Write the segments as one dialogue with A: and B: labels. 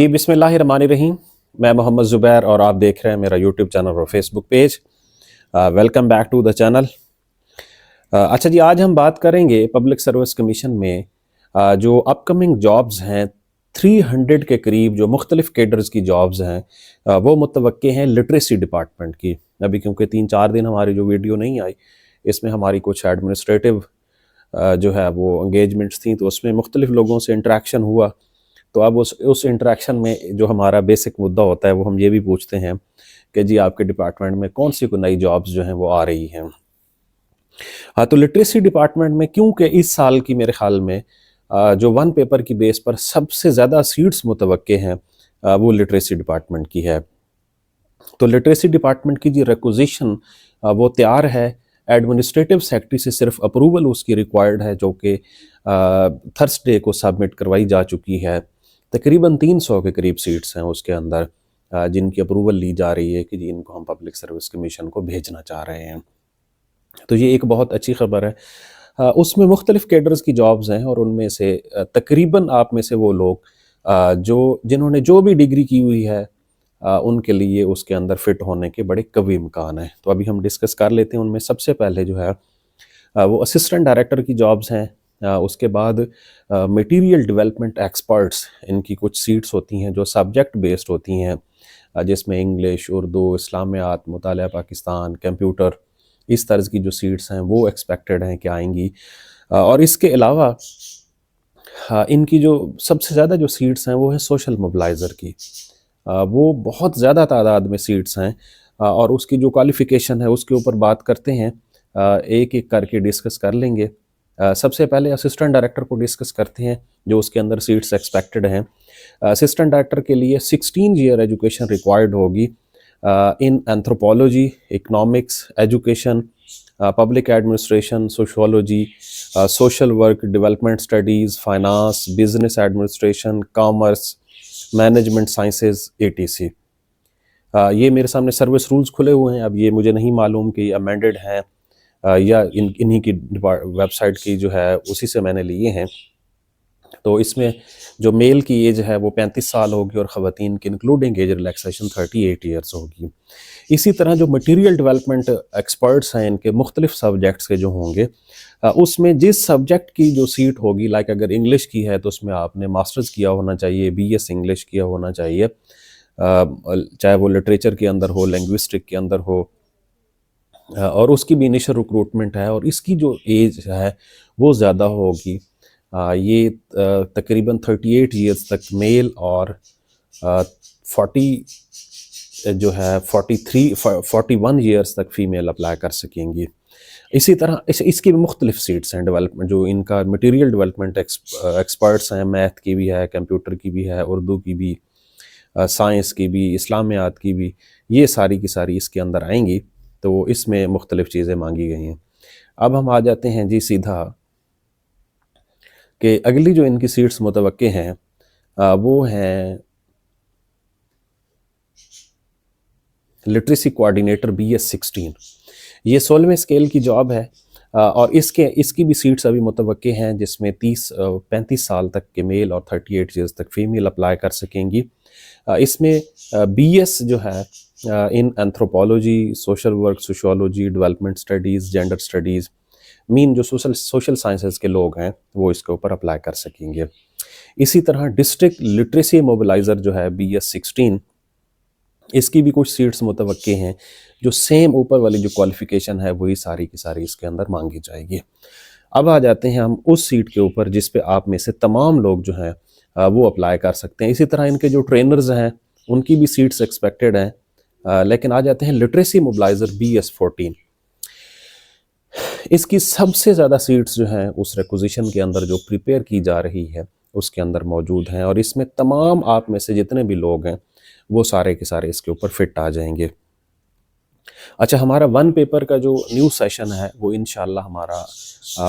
A: जी बिस्मिल्लाहिर्रहमानिर्रहीम। मैं मोहम्मद ज़ुबैर और आप देख रहे हैं मेरा यूट्यूब चैनल और Facebook page. Welcome back to the channel. अच्छा जी, आज हम बात करेंगे पब्लिक सर्विस कमीशन में जो अपकमिंग जॉब्स हैं 300 के करीब जो मुख्तलिफ कैडर्स की जॉब्स हैं, वो मुतवक्के हैं लिटरेसी डिपार्टमेंट की। अभी क्योंकि 3-4 दिन हमारी जो वीडियो नहीं आई, इसमें हमारी कुछ एडमिनिस्ट्रेटिव जो है वो इंगेजमेंट्स थी, तो उसमें मुख्तलिफ लोगों से इंटरेक्शन हुआ। तो अब उस इंटरेक्शन में जो हमारा बेसिक मुद्दा होता है वो हम ये भी पूछते हैं कि जी आपके डिपार्टमेंट में कौन सी कोई नई जॉब्स जो हैं वो आ रही हैं। हाँ, तो लिटरेसी डिपार्टमेंट में क्योंकि इस साल की मेरे ख्याल में जो वन पेपर की बेस पर सबसे ज़्यादा सीट्स मुतवक्के हैं, वो लिटरेसी डिपार्टमेंट की है। तो लिटरेसी डिपार्टमेंट की जो रिक्विजिशन वो तैयार है। एडमिनिस्ट्रेटिव सेक्रेटरी से सिर्फ अप्रूवल उसकी रिक्वायर्ड है, जो कि थर्सडे को सबमिट करवाई जा चुकी है। तकरीबन 300 के करीब सीट्स हैं उसके अंदर, जिनकी अप्रूवल ली जा रही है कि जी इनको हम पब्लिक सर्विस कमीशन को भेजना चाह रहे हैं। तो ये एक बहुत अच्छी खबर है। उसमें मुख्तलिफ कैडर्स की जॉब्स हैं और उनमें से तकरीबन आप में से वो लोग जो जिन्होंने जो भी डिग्री की हुई है, उनके लिए उसके अंदर फिट होने के बड़े कवी इम्कान हैं। तो अभी हम डिस्कस कर लेते हैं। उनमें सबसे पहले जो है वो असिस्टेंट डायरेक्टर की जॉब्स हैं। उसके बाद मटेरियल डेवलपमेंट एक्सपर्ट्स, इनकी कुछ सीट्स होती हैं जो सब्जेक्ट बेस्ड होती हैं, जिसमें इंग्लिश, उर्दू, इस्लामियात, मुताला पाकिस्तान, कंप्यूटर, इस तर्ज की जो सीट्स हैं वो एक्सपेक्टेड हैं कि आएंगी। और इसके अलावा इनकी जो सबसे ज़्यादा जो सीट्स हैं वो है सोशल मोबिलाइज़र की। वो बहुत ज़्यादा तादाद में सीट्स हैं, और उसकी जो क्वालिफ़िकेशन है उसके ऊपर बात करते हैं। एक एक करके डिस्कस कर लेंगे। सबसे पहले असिस्टेंट डायरेक्टर को डिस्कस करते हैं, जो उसके अंदर सीट्स एक्सपेक्टेड हैं। असिस्टेंट डायरेक्टर के लिए 16 ईयर एजुकेशन रिक्वायर्ड होगी इन anthropology, economics, education, public administration, sociology, social work, development studies, finance, business administration, commerce, management sciences, ATC। ये मेरे सामने सर्विस रूल्स खुले हुए हैं। अब ये मुझे नहीं मालूम कि अमेंडेड हैं या इन्हीं की वेबसाइट की जो है उसी से मैंने लिए हैं। तो इसमें जो मेल की एज है वो 35 साल होगी और ख़वातीन की इंक्लूडिंग एज रिलैक्सेशन 38 ईयर्स होगी। इसी तरह जो मटेरियल डेवलपमेंट एक्सपर्ट्स हैं, इनके मुख्तलिफ सब्जेक्ट्स के जो होंगे, उसमें जिस सब्जेक्ट की जो सीट होगी, लाइक अगर इंग्लिश की है तो उसमें आपने मास्टर्स किया होना चाहिए, BS इंग्लिश किया होना चाहिए, चाहे वो लिटरेचर के अंदर हो, लिंग्विस्टिक के अंदर हो। और उसकी भी इनिशियल रिक्रूटमेंट है और इसकी जो एज है वो ज़्यादा होगी। ये तकरीबन 38 ईयर्स तक मेल और 40 जो है 41 ईयर्स तक फ़ीमेल अप्लाई कर सकेंगी। इसी तरह इसकी भी मुख्तलिफ सीट्स हैं डेवलपमेंट, जो इनका मटेरियल डेवलपमेंट एक्सपर्ट्स हैं। मैथ की भी है, कंप्यूटर की भी है, उर्दू की भी, साइंस की भी, इस्लामियात की भी, ये सारी की सारी इसके अंदर आएंगी। तो इसमें मुख्तलिफ चीज़ें मांगी गई हैं। अब हम आ जाते हैं जी सीधा कि अगली जो इनकी सीट्स मुतवक्के हैं वो हैं लिटरेसी कोऑर्डिनेटर BS16। ये 16वें स्केल की जॉब है, और इसकी भी सीट्स अभी मुतवक्के हैं, जिसमें 35 साल तक के मेल और 38 ईयर्स तक फीमेल अप्लाई कर सकेंगी। इसमें BS जो है इन anthropology, social work, sociology, development studies, gender studies, mean जो सोशल साइंसेज के लोग हैं वो इसके ऊपर अप्लाई कर सकेंगे। इसी तरह डिस्ट्रिक्ट लिटरेसी मोबिलाइज़र जो है BS16, इसकी भी कुछ सीट्स मुतवक्के हैं, जो सेम ऊपर वाली जो क्वालिफ़िकेशन है वही सारी की सारी इसके अंदर मांगी जाएगी। अब आ जाते हैं हम उस सीट के ऊपर जिस पे आप में से तमाम लोग जो हैं वो अप्लाई कर सकते हैं। इसी तरह इनके जो ट्रेनर्स हैं उनकी भी सीट्स एक्सपेक्टेड हैं। लेकिन आ जाते हैं लिटरेसी मोबिलाइज़र BS14। इसकी सबसे ज़्यादा सीट्स जो हैं उस रिक्विजिशन के अंदर जो प्रिपेयर की जा रही है उसके अंदर मौजूद हैं, और इसमें तमाम आप में से जितने भी लोग हैं वो सारे के सारे इसके ऊपर फिट आ जाएंगे। अच्छा, हमारा वन पेपर का जो न्यू सेशन है वो इंशाल्लाह हमारा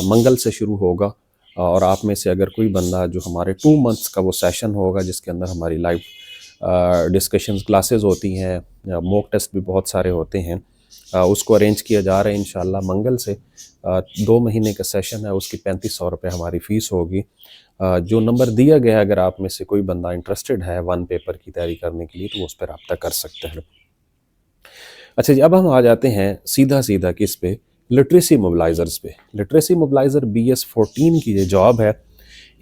A: मंगल से शुरू होगा, और आप में से अगर कोई बंदा जो हमारे 2 मंथ्स का वो सेशन होगा जिसके अंदर हमारी लाइव डिस्कशंस क्लासेस होती हैं, मॉक टेस्ट भी बहुत सारे होते हैं, उसको अरेंज किया जा रहा है इंशाल्लाह मंगल से। 2 महीने का सेशन है, उसकी 3500 रुपये हमारी फ़ीस होगी। जो नंबर दिया गया है, अगर आप में से कोई बंदा इंटरेस्टेड है 1 पेपर की तैयारी करने के लिए तो वो उस पर रब्ता कर सकते हैं। अच्छा जी, अब हम आ जाते हैं सीधा सीधा किस पे, लिटरेसी मोबिलाइजर्स पे। लिटरेसी मोबिलाइजर BS14 की ये जॉब है।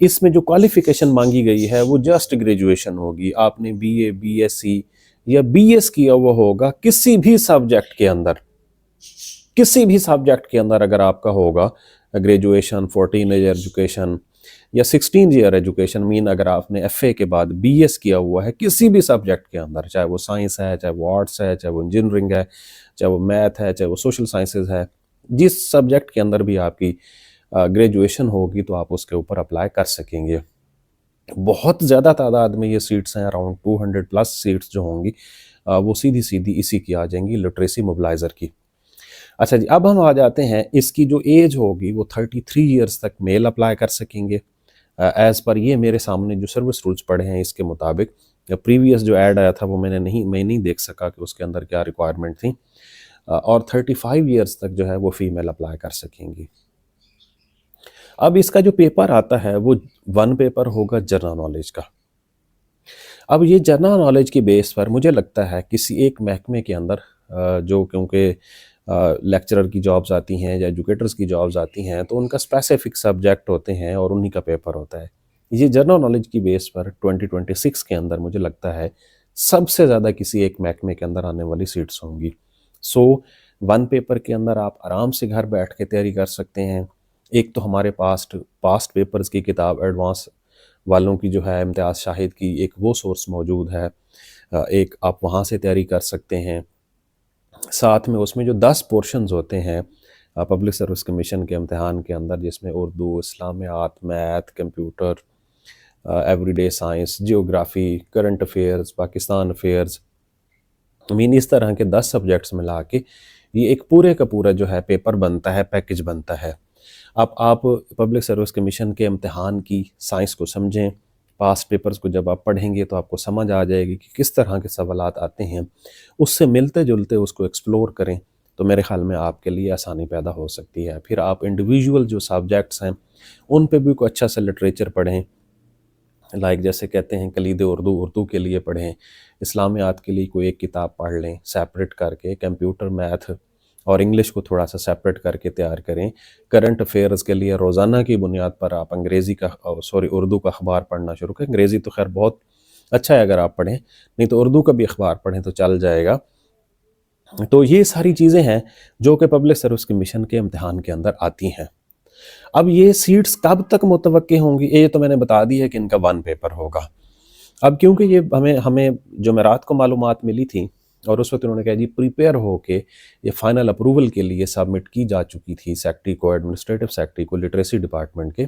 A: इसमें जो क्वालिफिकेशन मांगी गई है वो जस्ट ग्रेजुएशन होगी। आपने BA BSc या BS किया हुआ होगा किसी भी सब्जेक्ट के अंदर, किसी भी सब्जेक्ट के अंदर अगर आपका होगा ग्रेजुएशन, 14 ईयर एजुकेशन या 16 ईयर एजुकेशन, मीन अगर आपने FA के बाद BS किया हुआ है किसी भी सब्जेक्ट के अंदर, चाहे वो साइंस है, चाहे वो आर्ट्स है, चाहे वो इंजीनियरिंग है, चाहे वो मैथ है, चाहे वो सोशल साइंसेज है, जिस सब्जेक्ट के अंदर भी आपकी ग्रेजुएशन होगी तो आप उसके ऊपर अप्लाई कर सकेंगे। बहुत ज़्यादा तादाद में ये सीट्स हैं, अराउंड 200 प्लस सीट्स जो होंगी वो सीधी सीधी इसी की आ जाएंगी, लिटरेसी मोबिलाइज़र की। अच्छा जी, अब हम आ जाते हैं, इसकी जो एज होगी वो 33 ईयर्स तक मेल अप्लाई कर सकेंगे एज़ पर ये मेरे सामने जो सर्विस रूल्स पड़े हैं इसके मुताबिक। प्रीवियस जो ऐड आया था वो मैं नहीं देख सका कि उसके अंदर क्या रिक्वायरमेंट थी। और 35 ईयर्स तक जो है वो फीमेल अप्लाई कर सकेंगी। अब इसका जो पेपर आता है वो 1 पेपर होगा जनरल नॉलेज का। अब ये जनरल नॉलेज की बेस पर मुझे लगता है किसी एक महकमे के अंदर जो, क्योंकि लेक्चरर की जॉब्स आती हैं या एजुकेटर्स की जॉब्स आती हैं तो उनका स्पेसिफिक सब्जेक्ट होते हैं और उन्हीं का पेपर होता है। ये जनरल नॉलेज की बेस पर 2026 के अंदर मुझे लगता है सबसे ज़्यादा किसी एक महकमे के अंदर आने वाली सीट्स होंगी। सो 1 पेपर के अंदर आप आराम से घर बैठ के तैयारी कर सकते हैं। एक तो हमारे पास्ट पेपर्स की किताब एडवांस वालों की जो है, इम्तियाज़ शाहिद की एक वो सोर्स मौजूद है, एक आप वहाँ से तैयारी कर सकते हैं। साथ में उसमें जो 10 पोर्शंस होते हैं पब्लिक सर्विस कमीशन के इम्तिहान के अंदर, जिसमें उर्दू, इस्लामियात, math, computer, everyday science, geography, current affairs, Pakistan affairs, mean इस तरह के 10 सब्जेक्ट्स मिला के ये एक पूरे का पूरा जो है पेपर बनता है, पैकेज बनता है। अब आप पब्लिक सर्विस कमीशन के इम्तिहान की साइंस को समझें, पास्ट पेपर्स को जब आप पढ़ेंगे तो आपको समझ आ जाएगी कि किस तरह के सवालात आते हैं, उससे मिलते जुलते उसको एक्सप्लोर करें तो मेरे ख्याल में आपके लिए आसानी पैदा हो सकती है। फिर आप इंडिविजुअल जो सब्जेक्ट्स हैं उन पे भी कोई अच्छा सा लिटरेचर पढ़ें, लाइक जैसे कहते हैं कलीद उर्दू, उर्दू के लिए पढ़ें, इस्लामियात के लिए कोई एक किताब पढ़ लें सेपरेट करके, कंप्यूटर, मैथ और इंग्लिश को थोड़ा सा सेपरेट करके तैयार करें। करंट अफेयर्स के लिए रोज़ाना की बुनियाद पर आप उर्दू का अखबार पढ़ना शुरू करें। अंग्रेज़ी तो खैर बहुत अच्छा है अगर आप पढ़ें, नहीं तो उर्दू का भी अखबार पढ़ें तो चल जाएगा। तो ये सारी चीज़ें हैं जो कि पब्लिक सर्विस कमीशन के इम्तिहान के अंदर आती हैं। अब ये सीट्स कब तक मुतवक्के होंगी, ये तो मैंने बता दी है कि इनका 1 पेपर होगा। अब क्योंकि ये हमें जुमेरात को मालूमात मिली थी और उस वक्त उन्होंने कहा जी प्रिपेयर हो के ये फाइनल अप्रूवल के लिए सबमिट की जा चुकी थी सेक्रेटरी को, एडमिनिस्ट्रेटिव सेक्रेटरी को, लिटरेसी डिपार्टमेंट के,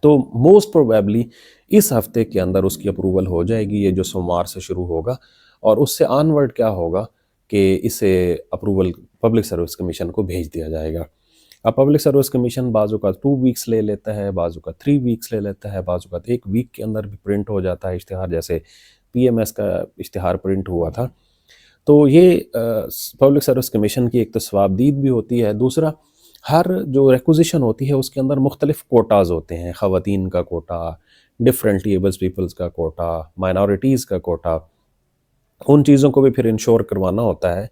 A: तो मोस्ट प्रोबेबली इस हफ्ते के अंदर उसकी अप्रूवल हो जाएगी, ये जो सोमवार से शुरू होगा। और उससे ऑनवर्ड क्या होगा कि इसे अप्रूवल पब्लिक सर्विस कमीशन को भेज दिया जाएगा। अब पब्लिक सर्विस कमीशन बाजू का 2 वीक्स ले लेता है, बाजू का 3 वीक्स ले लेता है, बाजू का 1 वीक के अंदर भी प्रिंट हो जाता है इश्तिहार, जैसे PMS का इश्तिहार प्रिंट हुआ था। तो ये पब्लिक सर्विस कमीशन की एक तो सवाबदीद भी होती है, दूसरा हर जो रिक्विजिशन होती है उसके अंदर मुख्तलिफ कोटाज़ होते हैं, ख़वातीन का कोटा, डिफरेंटली एबल्स पीपल्स का कोटा, माइनॉरिटीज़ का कोटा, उन चीज़ों को भी फिर इंश्योर करवाना होता है।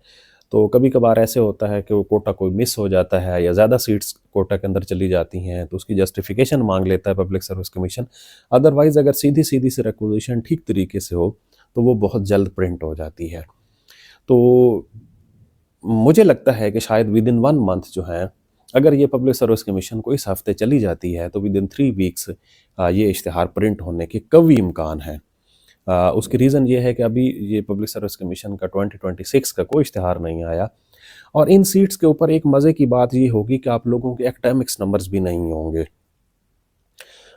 A: तो कभी कभार ऐसे होता है कि वो कोटा कोई मिस हो जाता है या ज़्यादा सीट्स कोटा के अंदर चली जाती हैं तो उसकी जस्टिफिकेशन मांग लेता है पब्लिक सर्विस कमीशन। अदरवाइज़ अगर सीधी सीधी से रिक्विजिशन ठीक तरीके से हो तो वो बहुत जल्द प्रिंट हो जाती है। तो मुझे लगता है कि शायद विद इन 1 मंथ जो है, अगर ये पब्लिक सर्विस कमीशन को इस हफ्ते चली जाती है तो विद इन 3 वीक्स ये इश्तिहार प्रिंट होने के कवी इम्कान है। उसकी रीज़न ये है कि अभी ये पब्लिक सर्विस कमीशन का 2026 का कोई इश्तिहार नहीं आया। और इन सीट्स के ऊपर एक मज़े की बात ये होगी कि आप लोगों के एकेडमिक्स नंबर्स भी नहीं होंगे।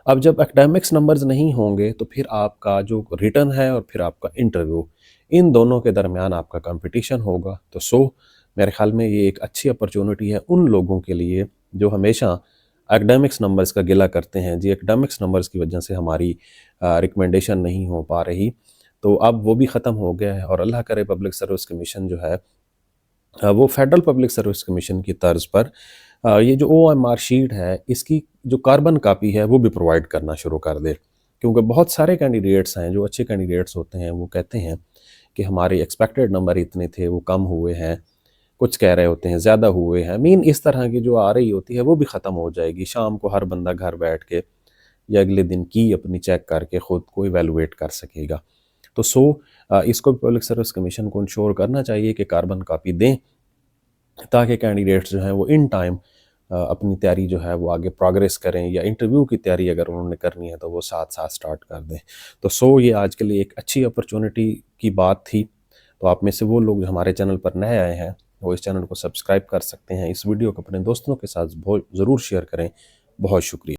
A: अब जब एकेडमिक्स नंबर्स नहीं होंगे तो फिर आपका जो रिटन है और फिर आपका इंटरव्यू, इन दोनों के दरमियान आपका कंपटीशन होगा। तो मेरे ख़्याल में ये एक अच्छी अपॉर्चुनिटी है उन लोगों के लिए जो हमेशा एकेडमिक्स नंबर्स का गिला करते हैं, जी एकेडमिक्स नंबर्स की वजह से हमारी रिकमेंडेशन नहीं हो पा रही। तो अब वो भी ख़त्म हो गया है और अल्लाह करे पब्लिक सर्विस कमीशन जो है वो फेडरल पब्लिक सर्विस कमीशन की तर्ज पर ये जो OMR शीट है इसकी जो कार्बन कापी है वो भी प्रोवाइड करना शुरू कर दे। क्योंकि बहुत सारे कैंडिडेट्स हैं जो अच्छे कैंडिडेट्स होते हैं, वो कहते हैं कि हमारे एक्सपेक्टेड नंबर इतने थे, वो कम हुए हैं, कुछ कह रहे होते हैं ज़्यादा हुए हैं। मीन इस तरह की जो आ रही होती है वो भी ख़त्म हो जाएगी। शाम को हर बंदा घर बैठ के या अगले दिन की अपनी चेक करके ख़ुद को इवेलुएट कर सकेगा। तो इसको भी पब्लिक सर्विस कमीशन को इंश्योर करना चाहिए कि कार्बन कापी दें, ताकि कैंडिडेट्स जो हैं वो इन टाइम अपनी तैयारी जो है वो आगे प्रोग्रेस करें, या इंटरव्यू की तैयारी अगर उन्होंने करनी है तो वो साथ साथ स्टार्ट कर दें। तो ये आज के लिए एक अच्छी अपॉर्चुनिटी की बात थी। तो आप में से वो लोग जो हमारे चैनल पर नए आए हैं वो इस चैनल को सब्सक्राइब कर सकते हैं। इस वीडियो को अपने दोस्तों के साथ बहुत ज़रूर शेयर करें। बहुत शुक्रिया।